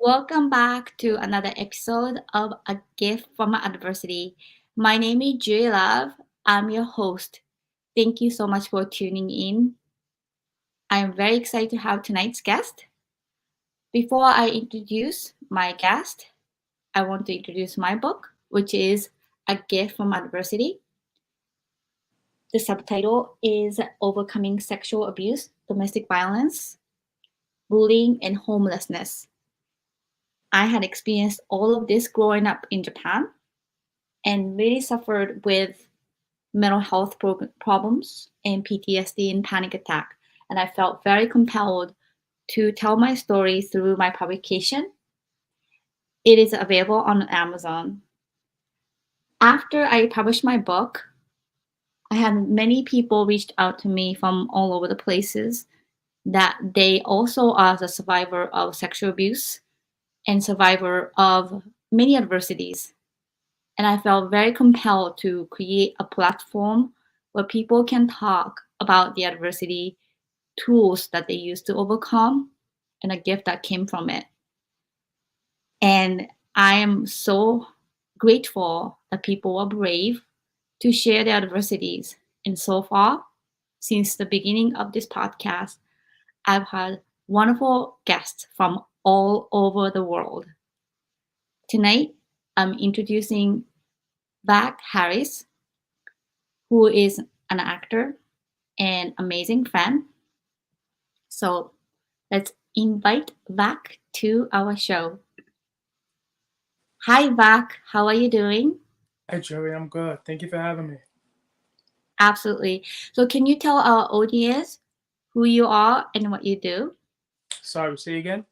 Welcome back to another episode of A Gift from Adversity. My name is Juri Love. I'm your host. Thank you so much for tuning in. I'm very excited to have tonight's guest. Before I introduce my guest, I want to introduce my book, which is A Gift from Adversity. The subtitle is Overcoming Sexual Abuse, Domestic Violence, Bullying, and Homelessness. I had experienced all of this growing up in Japan and really suffered with mental health problems and PTSD and panic attack. And I felt very compelled to tell my story through my publication. It is available on Amazon. After I published my book, I had many people reached out to me from all over the places that they also are the survivor of sexual abuse and survivor of many adversities. And I felt very compelled to create a platform where people can talk about the adversity, tools that they use to overcome, and a gift that came from it. And I am so grateful that people are brave to share their adversities. And so far, since the beginning of this podcast, I've had wonderful guests from all over the world. Tonight, I'm introducing Vac Harris, who is an actor and amazing fan. So let's invite Vac to our show. Hi, Vac. How are you doing? Hi, Juri. I'm good. Thank you for having me. Absolutely. So, can you tell our audience who you are and what you do? Sorry, say again.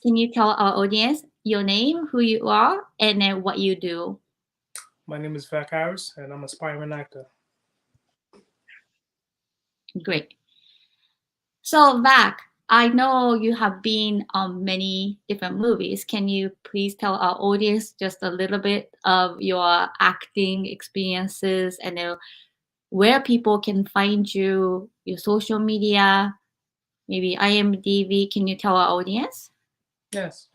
Can you tell our audience your name, who you are, and then what you do? My name is Vac Harris, and I'm an aspiring actor. Great. So, Vac, I know you have been on many different movies. Can you please tell our audience just a little bit of your acting experiences and where people can find you, your social media, maybe IMDb? Can you tell our audience? Yes.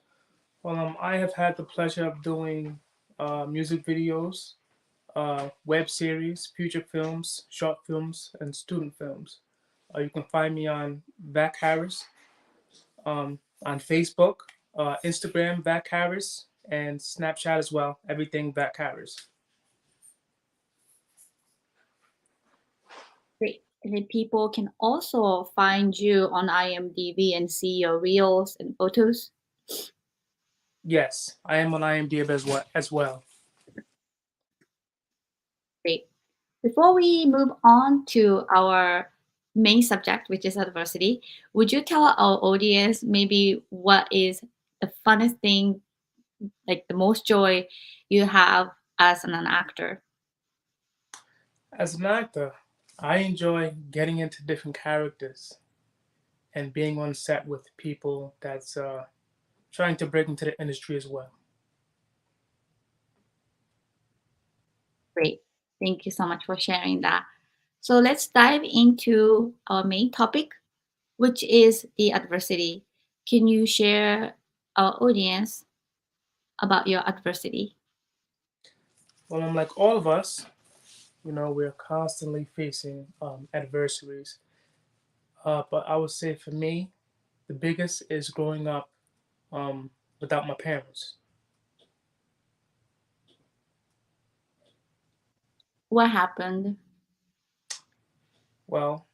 Well, I have had the pleasure of doing music videos, web series, feature films, short films, and student films. You can find me on Vac Harris, on Facebook, Instagram, Vac Harris, and Snapchat as well. Everything Vac Harris. Great. And then people can also find you on IMDb and see your reels and photos. Yes, I am on IMDb as well. Great. Before we move on to our main subject, which is adversity, would you tell our audience maybe what is the funnest thing, like the most joy you have as an actor? As an actor, I enjoy getting into different characters and being on set with people that's trying to break into the industry as well. Great. Thank you so much for sharing that. So let's dive into our main topic, which is the adversity. Can you share our audience about your adversity? Well, I'm like all of us, we're constantly facing adversaries. But I would say for me, the biggest is growing up without my parents. What happened? Well,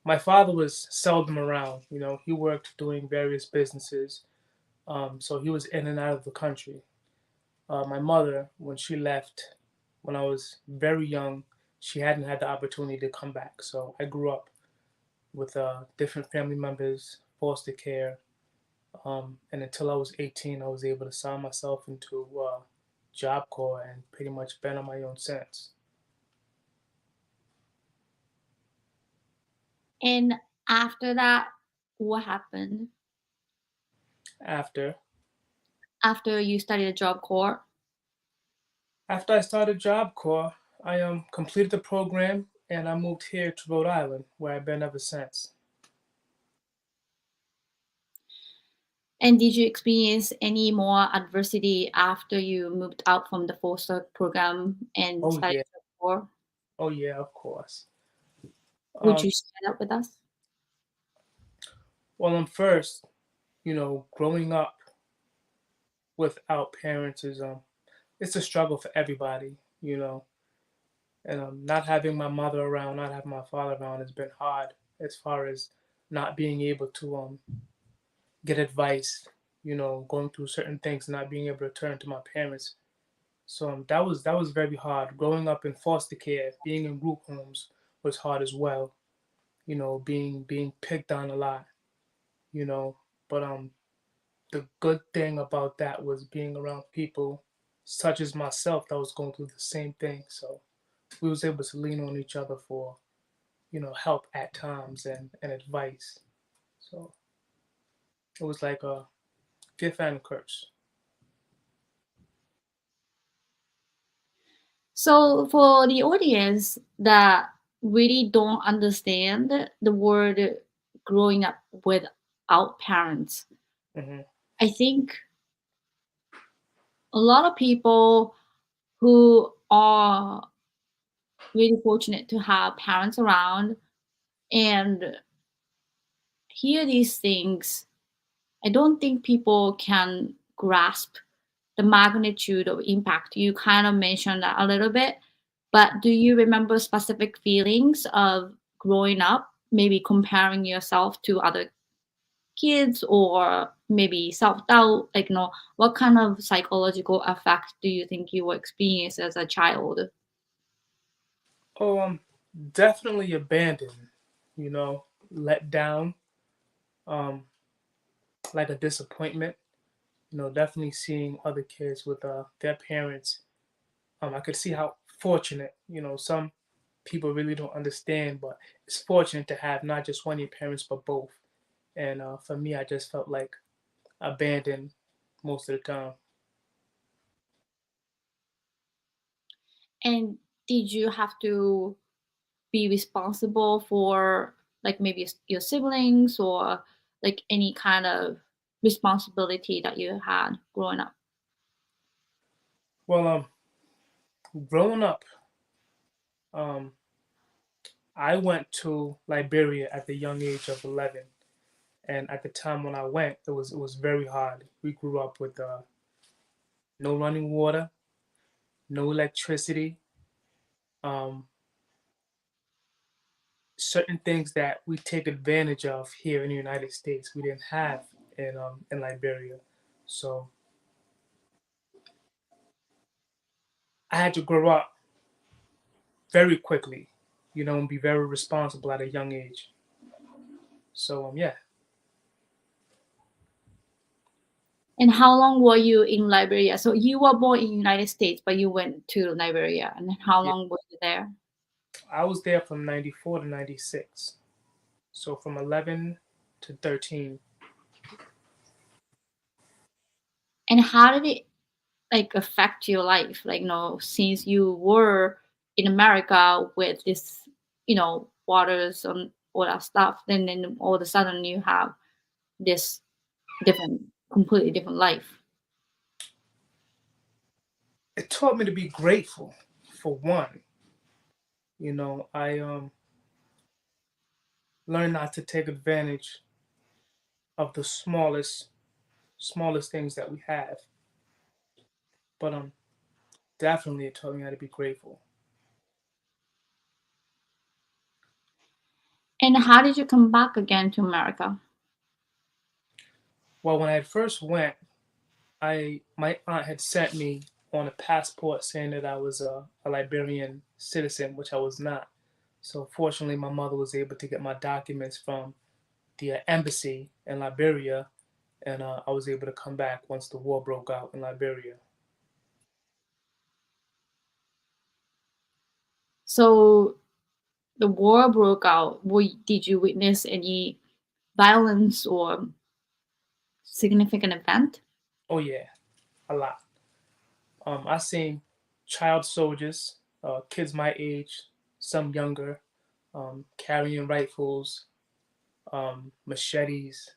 my father was seldom around. He worked doing various businesses, so he was in and out of the country. My mother, when she left when I was very young, she hadn't had the opportunity to come back. So I grew up with different family members, foster care, and until I was 18, I was able to sign myself into Job Corps and pretty much been on my own since. And after that, what happened? After After you studied a job corps? after I started Job Corps, I completed the program and I moved here to Rhode Island, where I've been ever since. And did you experience any more adversity after you moved out from the foster program and Oh started yeah, to war? oh yeah, of course. Would Um, you share that with us? well, first, growing up without parents is it's a struggle for everybody, and not having my mother around, not having my father around has been hard as far as not being able to get advice, going through certain things, not being able to turn to my parents. So that was very hard. Growing up in foster care, being in group homes was hard as well. Being picked on a lot. You know, but the good thing about that was being around people such as myself that was going through the same thing. So we was able to lean on each other for help at times and advice. So it was like a gift and a curse. So for the audience that really don't understand the word growing up without parents, Hmm. I think a lot of people who are really fortunate to have parents around and hear these things, I don't think people can grasp the magnitude of impact. You kind of mentioned that a little bit, but do you remember specific feelings of growing up, maybe comparing yourself to other kids or maybe self-doubt? Like, what kind of psychological effect do you think you will experience as a child? Oh, definitely abandoned. Let down. Um, like a disappointment. Definitely seeing other kids with their parents. I could see how fortunate. Some people really don't understand, but it's fortunate to have not just one of your parents but both. And for me, I just felt like abandoned most of the time. And did you have to be responsible for like maybe your siblings or like any kind of responsibility that you had growing up? Well, growing up, um, I went to Liberia at the young age of 11, and at the time when I went, it was very hard. We grew up with no running water, no electricity, um, certain things that we take advantage of here in the United States we didn't have in Liberia. So I had to grow up very quickly, and be very responsible at a young age. So yeah, And how long were you in Liberia? So you were born in United States, but you went to Liberia. And then how yeah, long were you there? I was there from '94 to '96. So from 11 to 13. And how did it like affect your life? Like, since you were in America with this, waters and all that stuff, then all of a sudden you have this different, completely different life. It taught me to be grateful for one. I learned not to take advantage of the smallest things that we have. But definitely it taught me how to be grateful. And how did you come back again to America? Well, when I first went, I my aunt had sent me on a passport saying that I was a Liberian citizen, which I was not. So fortunately, my mother was able to get my documents from the embassy in Liberia, and I was able to come back once the war broke out in Liberia. So the war broke out. Did you witness any violence or significant event? Oh yeah, a lot. I seen child soldiers, kids my age, some younger, carrying rifles, machetes,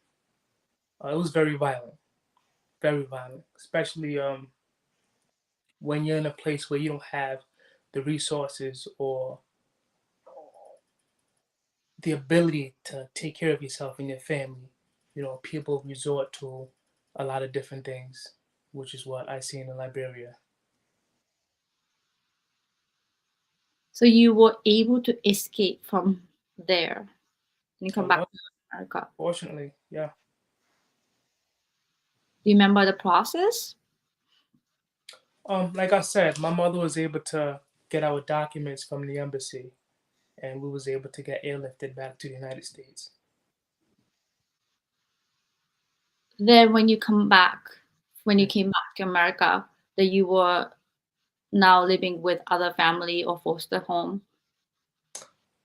It was very violent, especially when you're in a place where you don't have the resources or the ability to take care of yourself and your family. People resort to a lot of different things, which is what I see in Liberia. So you were able to escape from there and I come back was, to America. fortunately, yeah. Do you remember the process? Like I said, my mother was able to get our documents from the embassy, and we was able to get airlifted back to the United States. Then when you Mm. came back to America, that you were now living with other family or foster home.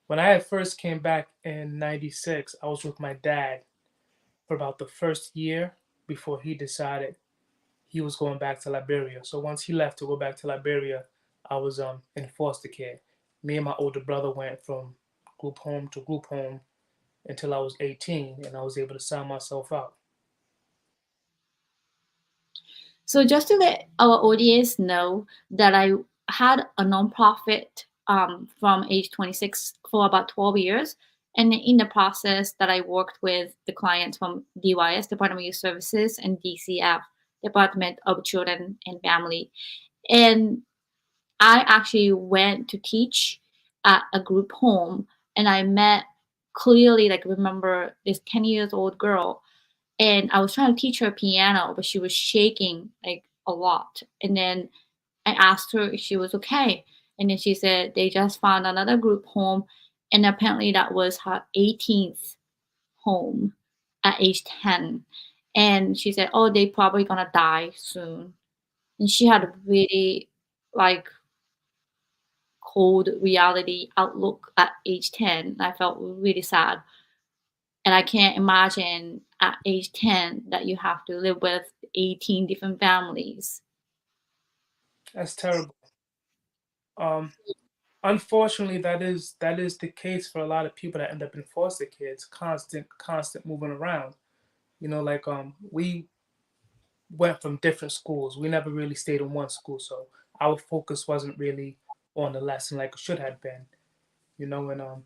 When I first came back in '96, I was with my dad for about the first year before he decided he was going back to Liberia. So once he left to go back to Liberia, I was in foster care. Me and my older brother went from group home to group home until I was 18, and I was able to sign myself out. So just to let our audience know that I had a nonprofit from age 26 for about 12 years. And in the process that I worked with the clients from DYS, Department of Youth Services, and DCF, Department of Children and Family. And I actually went to teach at a group home, and I met clearly, like, remember this 10 years old girl, and I was trying to teach her piano, but she was shaking like a lot. And then I asked her if she was okay. And then she said they just found another group home, and apparently that was her 18th home at age 10. And she said, oh, they probably gonna die soon. And she had a really like cold reality outlook at age 10. I felt really sad. And I can't imagine at age 10 that you have to live with 18 different families. That's terrible. Um, Unfortunately, that is the case for a lot of people that end up in foster kids. Constant moving around. Like we went from different schools. We never really stayed in one school, so our focus wasn't really on the lesson like it should have been. And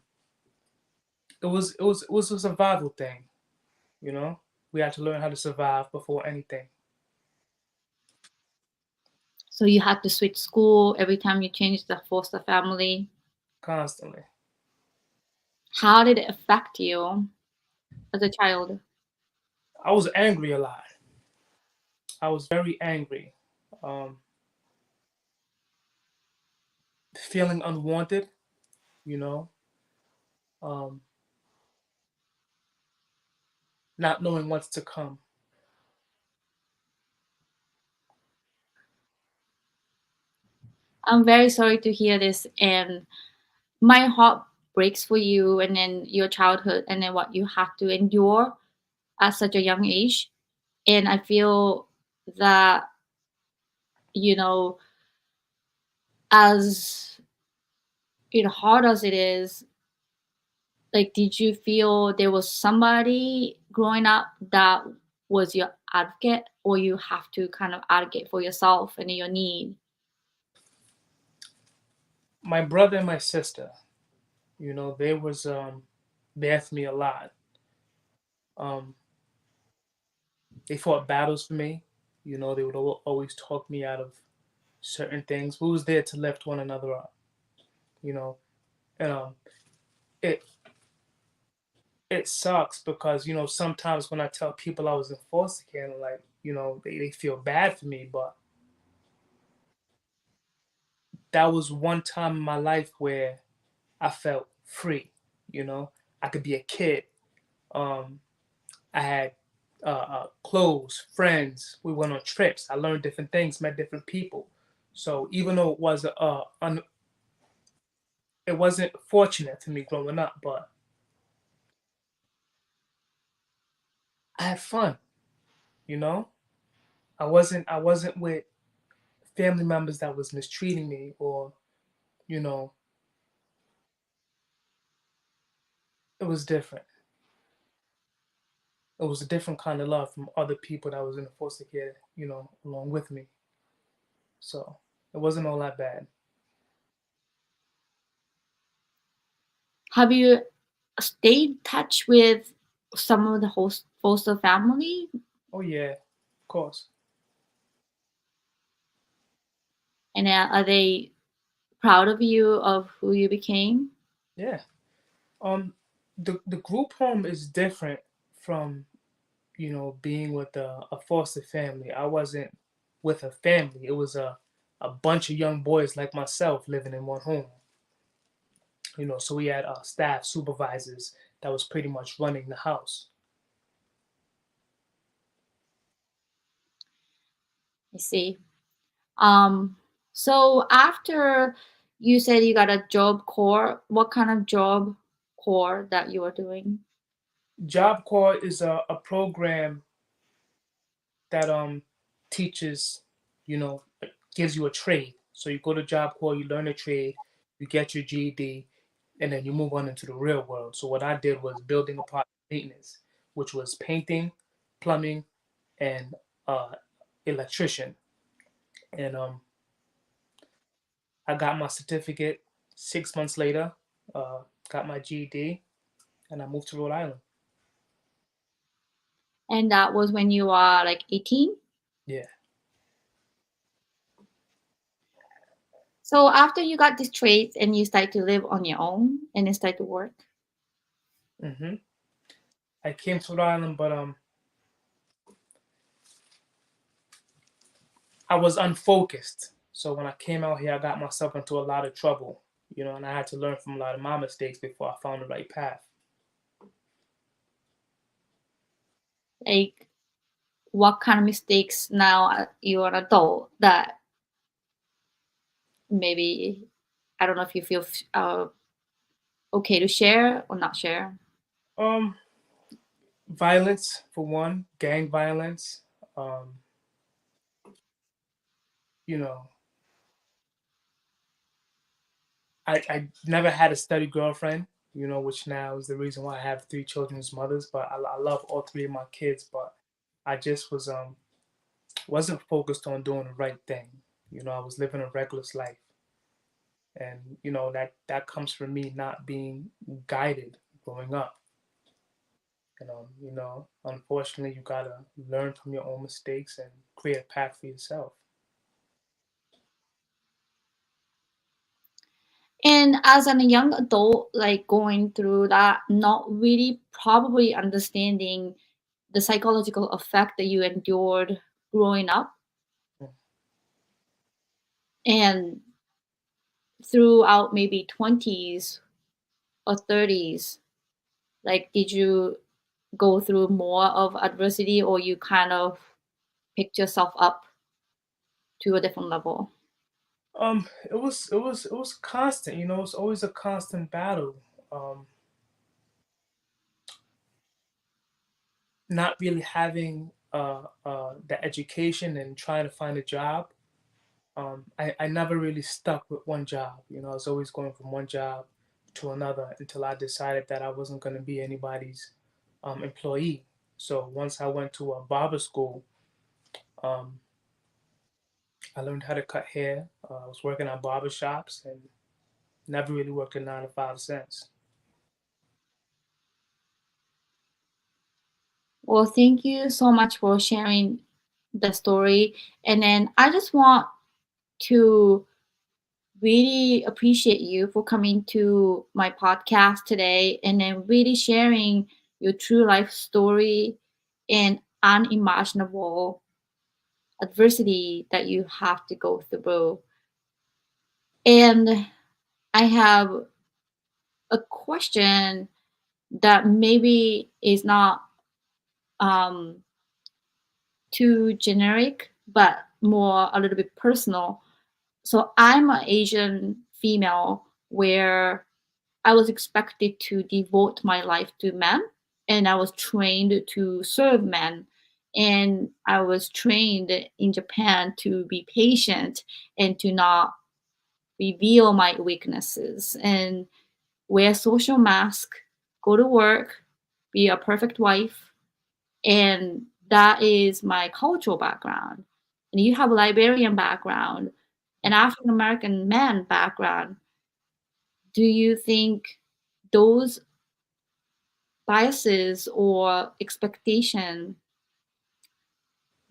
it was a survival thing. You know, we had to learn how to survive before anything. So you had to switch school every time you changed the foster family. Constantly. How did it affect you as a child? I was angry a lot. I was very angry. Um, Feeling unwanted. You know, um, not knowing what's to come. I'm very sorry to hear this, and my heart breaks for you and then your childhood and then what you have to endure at such a young age. And I feel that, you know, as hard as it is, like, did you feel there was somebody growing up that was your advocate, or you have to kind of advocate for yourself and your need? My brother and my sister. They was there for me a lot. Um, they fought battles for me. They would always talk me out of certain things. We was there to lift one another up. You know, and it it sucks because sometimes when I tell people I was in foster care, like they feel bad for me, but that was one time in my life where I felt free. You know, I could be a kid. Um, I had clothes, friends. We went on trips. I learned different things, met different people. So even though it wasn't fortunate for me growing up, but I had fun. You know, I wasn't with family members that was mistreating me or you know it was different. it was a different kind of love from other people that was in the foster care, along with me. So it wasn't all that bad. Have you stayed in touch with some of the host foster family? Oh yeah, of course. And are they proud of you of who you became? Yeah. Um, the group home is different from being with a foster family. I wasn't with a family. It was a bunch of young boys like myself living in one home. So we had staff supervisors that was pretty much running the house. I see. Um, so after you said you got a job corps, what kind of job corps that you are doing? Job Corps is a program that teaches, you know, gives you a trade. So you go to Job Corps, you learn a trade, you get your GED, and then you move on into the real world. So what I did was building apartment maintenance, which was painting, plumbing, and electrician. And I got my certificate 6 months later, uh, got my GED, and I moved to Rhode Island. And that was when you are like 18? Yeah. So after you got these traits and you start to live on your own and then start to work, hmm I came to Rhode Island, but I was unfocused. So when I came out here, I got myself into a lot of trouble, and I had to learn from a lot of my mistakes before I found the right path. like what kind of mistakes now you're an adult that maybe I don't know if you feel okay to share or not share. Um, Violence for one, gang violence. Um, you know, I never had a steady girlfriend, which now is the reason why I have three children's mothers. But I love all three of my kids, but I just wasn't focused on doing the right thing. I was living a reckless life, and that comes from me not being guided growing up. Unfortunately, you gotta learn from your own mistakes and create a path for yourself. And as a young adult, like going through that, not really probably understanding the psychological effect that you endured growing up Mm. and throughout maybe 20s or 30s, like did you go through more of adversity or you kind of picked yourself up to a different level? It was constant. It's always a constant battle. Um, Not really having the education and trying to find a job. I never really stuck with one job. I was always going from one job to another until I decided that I wasn't going to be anybody's employee. So once I went to a barber school, um, I learned how to cut hair. I was working at barber shops and never really worked a 9 to 5 since. Well, thank you so much for sharing the story. And then I just want to really appreciate you for coming to my podcast today and then really sharing your true life story and unimaginable adversity that you have to go through. And I have a question that maybe is not um, too generic, but more a little bit personal. So I'm an Asian female where I was expected to devote my life to men, and I was trained to serve men. And I was trained in Japan to be patient and to not reveal my weaknesses and wear social mask, go to work, be a perfect wife, And that is my cultural background. And you have a Liberian background, an African American man background. Do you think those biases or expectation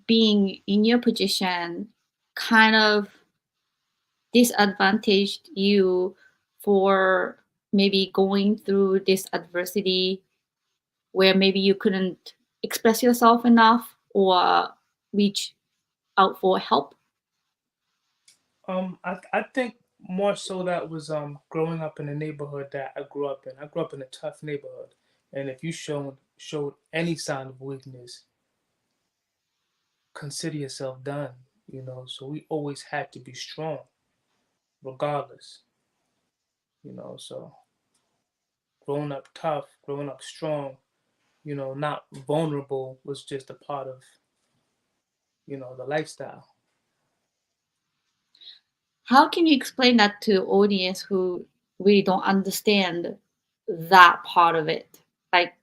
being in your position kind of disadvantaged you for maybe going through this adversity where maybe you couldn't express yourself enough or reach out for help? I think more so that was growing up in the neighborhood that I grew up in. I grew up in a tough neighborhood, and if you showed any sign of weakness, consider yourself done. So we always had to be strong, regardless. So growing up tough, growing up strong, not vulnerable was just a part of the lifestyle. How can you explain that to audience who really don't understand that part of it? Like,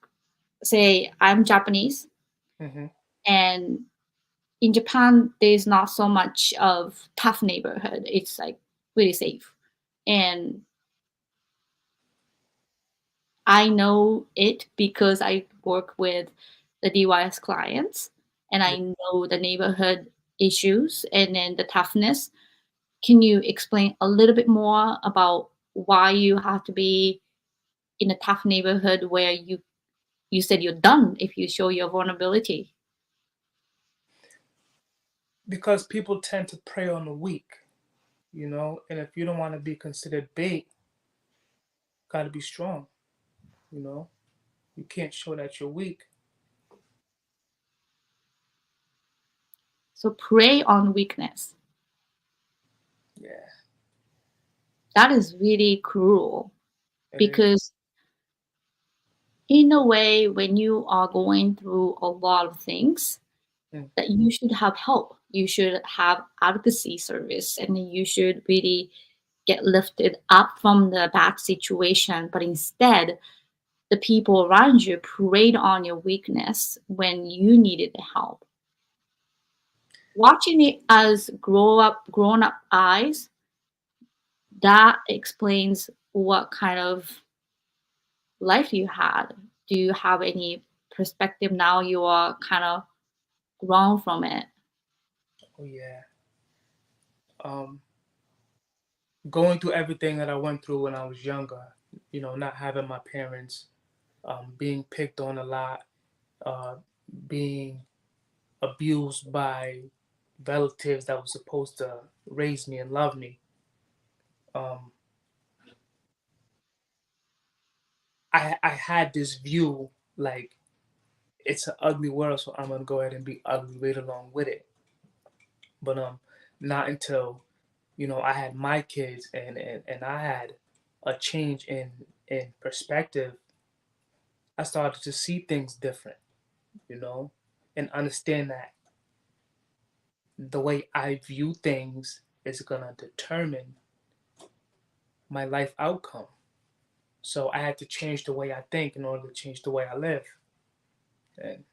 say I'm Japanese, Hmm. and in Japan there's not so much of tough neighborhood. It's like really safe. And I know it because I work with the DYS clients and Yeah. I know the neighborhood issues and then the toughness. Can you explain a little bit more about why you have to be in a tough neighborhood where you said you're done if you show your vulnerability? Because people tend to prey on the weak, and if you don't want to be considered bait, got to be strong. You know, you can't show that you're weak. So prey on weakness. Yeah, That is really cruel it is. because in a way when you are going through a lot of things Mm. that you should have help. You should have advocacy service and you should really get lifted up from the bad situation. But instead, the people around you preyed on your weakness when you needed the help. Watching it as grown up eyes, that explains what kind of life you had. Do you have any perspective now you are kind of grown from it? Oh yeah. Um, Going through everything that I went through when I was younger, not having my parents, being picked on a lot, uh, being abused by relatives that were supposed to raise me and love me. Um, I had this view like it's an ugly world, so I'm gonna go ahead and be ugly right along with it. But not until I had my kids and I had a change in perspective. I started to see things different, and understand that the way I view things is gonna determine my life outcome. So I had to change the way I think in order to change the way I live. And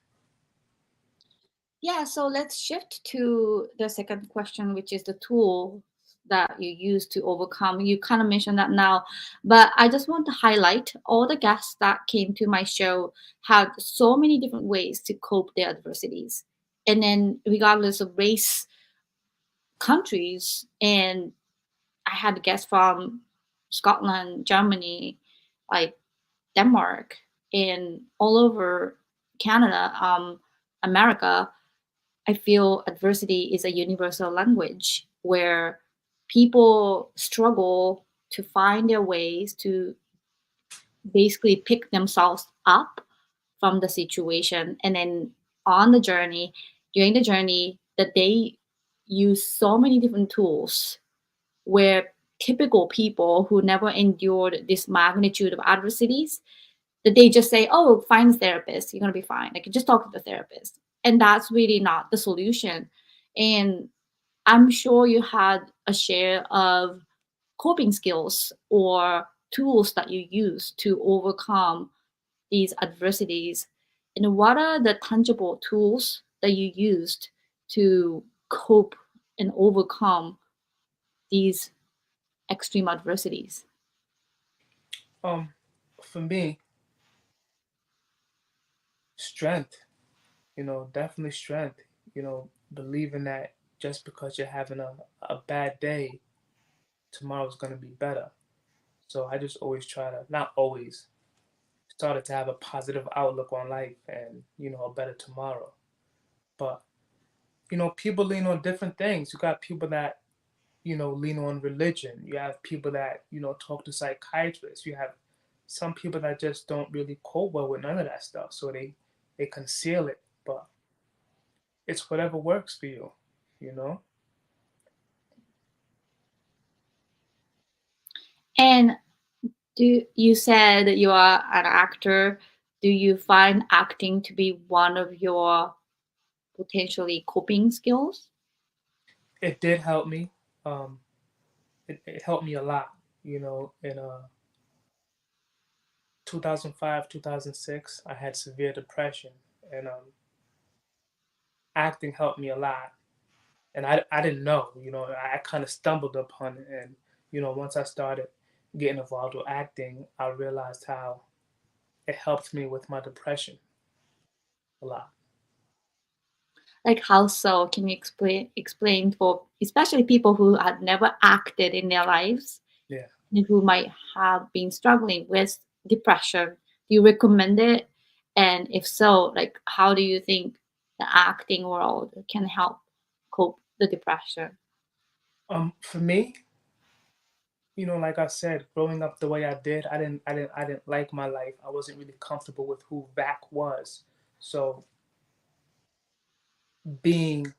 Yeah, so let's shift to the second question, which is the tool that you use to overcome. You kind of mentioned that now, but I just want to highlight all the guests that came to my show had so many different ways to cope their adversities. And then regardless of race, countries, and I had guests from Scotland, Germany, like Denmark, and all over Canada, America. I feel adversity is a universal language where people struggle to find their ways to basically pick themselves up from the situation. And then on the journey, during the journey, that they use so many different tools where typical people who never endured this magnitude of adversities, that they just say, oh, find a therapist, you're going to be fine. Like, just talk to the therapist. And that's really not the solution. And I'm sure you had a share of coping skills or tools that you use to overcome these adversities. And what are the tangible tools that you used to cope and overcome these extreme adversities? Um, for me, strength. Definitely strength. Believing that just because you're having a bad day, tomorrow's gonna be better. So I just always try to, not always, started to have a positive outlook on life and a better tomorrow. But people lean on different things. You got people that lean on religion. You have people that talk to psychiatrists. You have some people that just don't really cope well with none of that stuff, so they conceal it. But it's whatever works for you, you know. And you said you are an actor. Do you find acting to be one of your potentially coping skills? It did help me. Um, it helped me a lot. In 2005, 2006, I had severe depression, and acting helped me a lot. And I didn't know, I kind of stumbled upon it. And, once I started getting involved with acting, I realized how it helped me with my depression a lot. Like how so? Can you explain for especially people who had never acted in their lives Yeah. and who might have been struggling with depression? Do you recommend it? And if so, like how do you think the acting world can help cope the depression? For me, like I said, growing up the way I did, I didn't like my life. I wasn't really comfortable with who Vac was. So being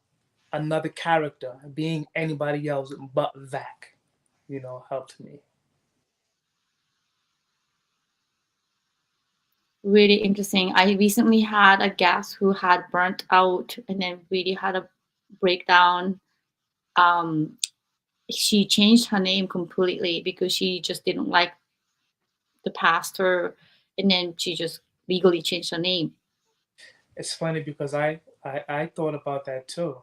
another character, being anybody else but Vac, helped me. Really interesting. I recently had a guest who had burnt out and then really had a breakdown. Um, she changed her name completely because she just didn't like the pastor, and then she just legally changed her name. It's funny because I thought about that too.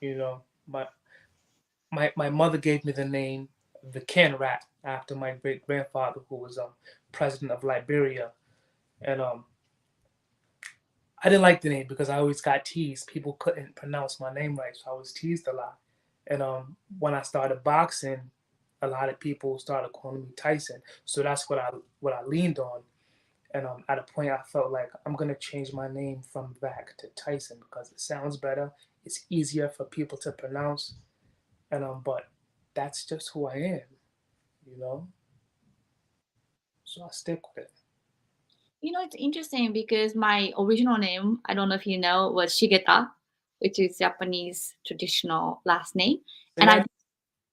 You know, my mother gave me the name the Ken Rat after my great grandfather who was president of Liberia, and I didn't like the name because I always got teased. People couldn't pronounce my name right, so I was teased a lot. And when I started boxing, a lot of people started calling me Tyson. So that's what I leaned on. And at a point, I felt like I'm gonna change my name from Vac to Tyson because it sounds better. It's easier for people to pronounce. And but that's just who I am, you know. So I stick with it. It's interesting because my original name, I don't know if you know, was Shigeta, which is Japanese traditional last name. Say And that. I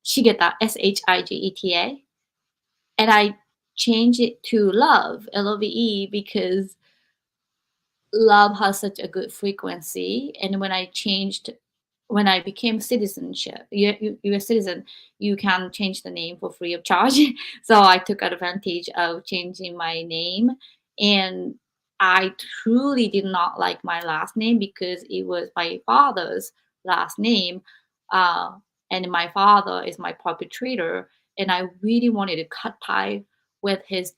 Shigeta, Shigeta. And I changed it to Love, Love, because love has such a good frequency. And when I became citizenship, you're a citizen, you can change the name for free of charge. So I took advantage of changing my name. And I truly did not like my last name because it was my father's last name. Uh, and my father is my perpetrator. And I really wanted to cut tie with his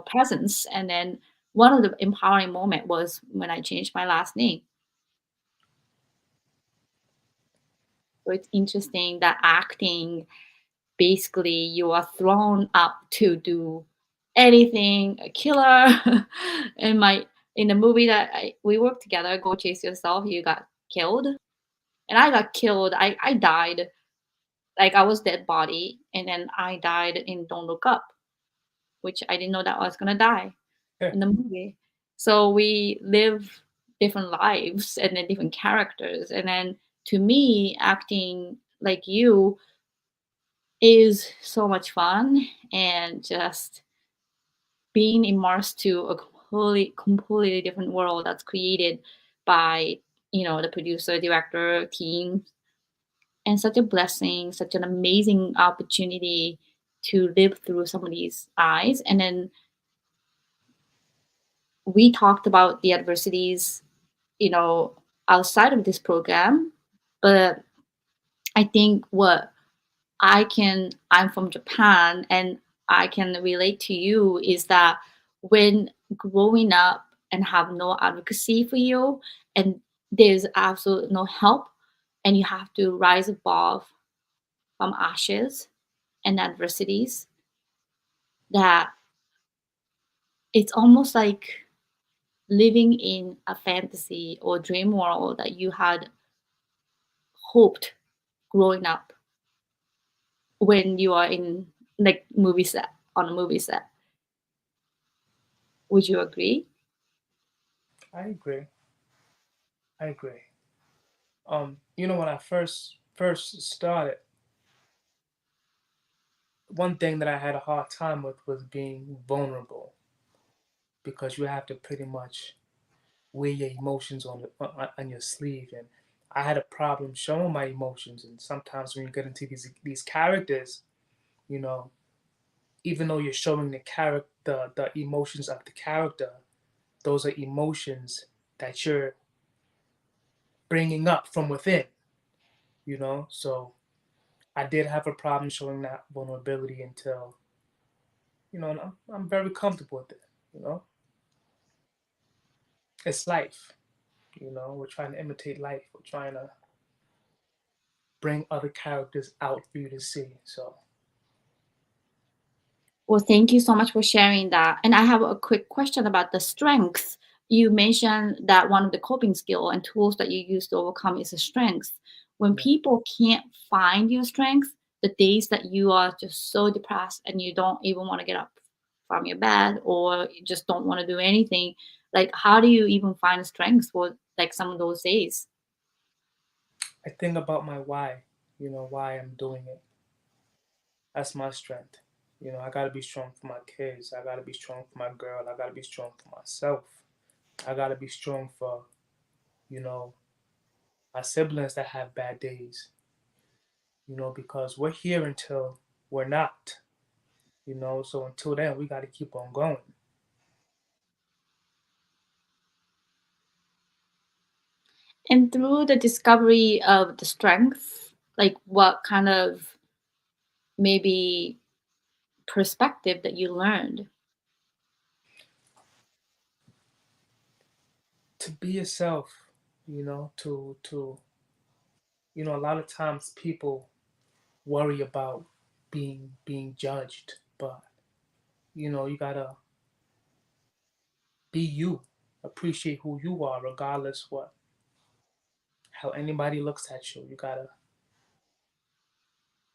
presence. And then one of the empowering moment was when I changed my last name. So it's interesting that acting, basically you are thrown up to do anything, a killer. in my in the movie that we worked together, Go Chase Yourself, you got killed. And I got killed. I died. Like I was dead body. And then I died in Don't Look Up, which I didn't know that I was gonna die Yeah. in the movie. So we live different lives and then different characters. And then to me, acting like you is so much fun, and just being immersed to a completely different world that's created by the producer, director, team, and such a blessing, such an amazing opportunity to live through some of these eyes. And then we talked about the adversities, you know, outside of this program, but I think what I'm from Japan and I can relate to you is that when growing up and have no advocacy for you and there's absolutely no help and you have to rise above from ashes and adversities, that it's almost like living in a fantasy or dream world that you had hoped growing up when you are in like movie set on a movie set. Would you agree? I agree. I agree. When I first started, one thing that I had a hard time with was being vulnerable because you have to pretty much wear your emotions on your sleeve, and I had a problem showing my emotions. And sometimes when you get into these characters, you know, even though you're showing the emotions of the character, those are emotions that you're bringing up from within. So I did have a problem showing that vulnerability until and I'm very comfortable with it. You know, it's life. We're trying to imitate life. We're trying to bring other characters out for you to see. So Well, thank you so much for sharing that. And I have a quick question about the strengths. You mentioned that one of the coping skill and tools that you use to overcome is the strengths. When yeah, people can't find your strengths, the days that you are just so depressed and you don't even want to get up from your bed or you just don't want to do anything, like how do you even find strengths for like some of those days? I think about my why. Why I'm doing it. That's my strength. I gotta be strong for my kids. I gotta be strong for my girl. I gotta be strong for myself. I gotta be strong for you know my siblings that have bad days. Because we're here until we're not. So until then, we got to keep on going. And through the discovery of the strength, like what kind of maybe perspective that you learned? To be yourself, a lot of times people worry about being judged, but you gotta be you, appreciate who you are, regardless what how anybody looks at you. You gotta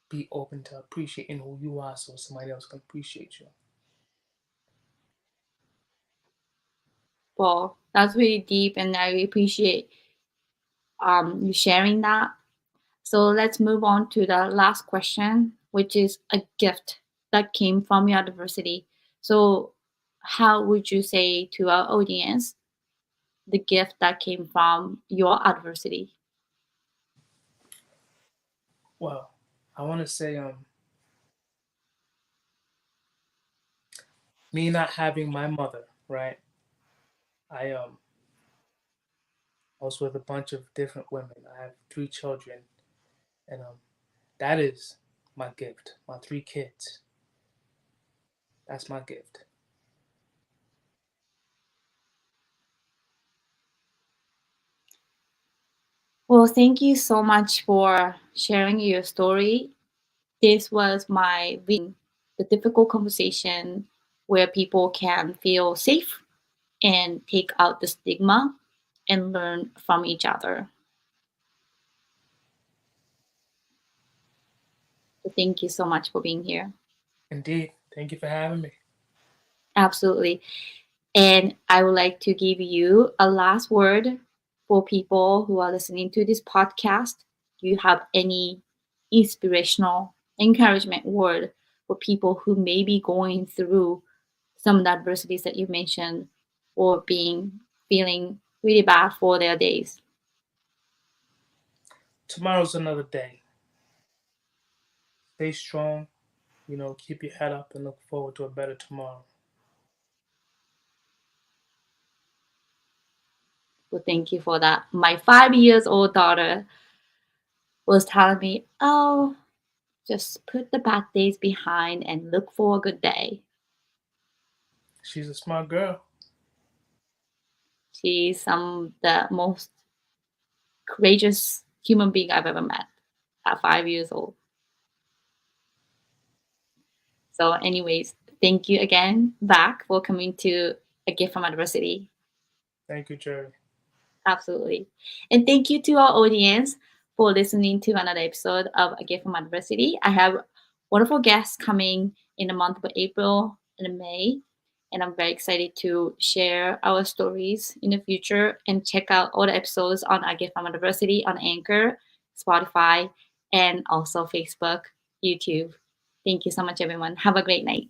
be open to appreciating who you are, so somebody else can appreciate you. Well, that's really deep, and I really appreciate you sharing that. So let's move on to the last question, which is a gift that came from your adversity. So, how would you say to our audience the gift that came from your adversity? Well, I want to say, me not having my mother, right? I was with a bunch of different women. I have 3 children, and that is my gift. My 3 kids. That's my gift. Well, thank you so much for sharing your story. This was my the difficult conversation where people can feel safe and take out the stigma and learn from each other. So thank you so much for being here. Indeed. Thank you for having me. Absolutely. And I would like to give you a last word for people who are listening to this podcast. Do you have any inspirational encouragement word for people who may be going through some of the adversities that you mentioned or being feeling really bad for their days? Tomorrow's another day. Stay strong. Keep your head up and look forward to a better tomorrow. Well, thank you for that. My 5 years old daughter was telling me, oh, just put the bad days behind and look for a good day. She's a smart girl. She's the most courageous human being I've ever met at 5 years old. So, anyways, thank you again, Vac, for coming to A Gift from Adversity. Thank you, Juri. Absolutely. And thank you to our audience for listening to another episode of A Gift from Adversity. I have wonderful guests coming in the month of April and May. And I'm very excited to share our stories in the future and check out all the episodes on A Gift from Adversity on Anchor, Spotify, and also Facebook, YouTube. Thank you so much, everyone. Have a great night.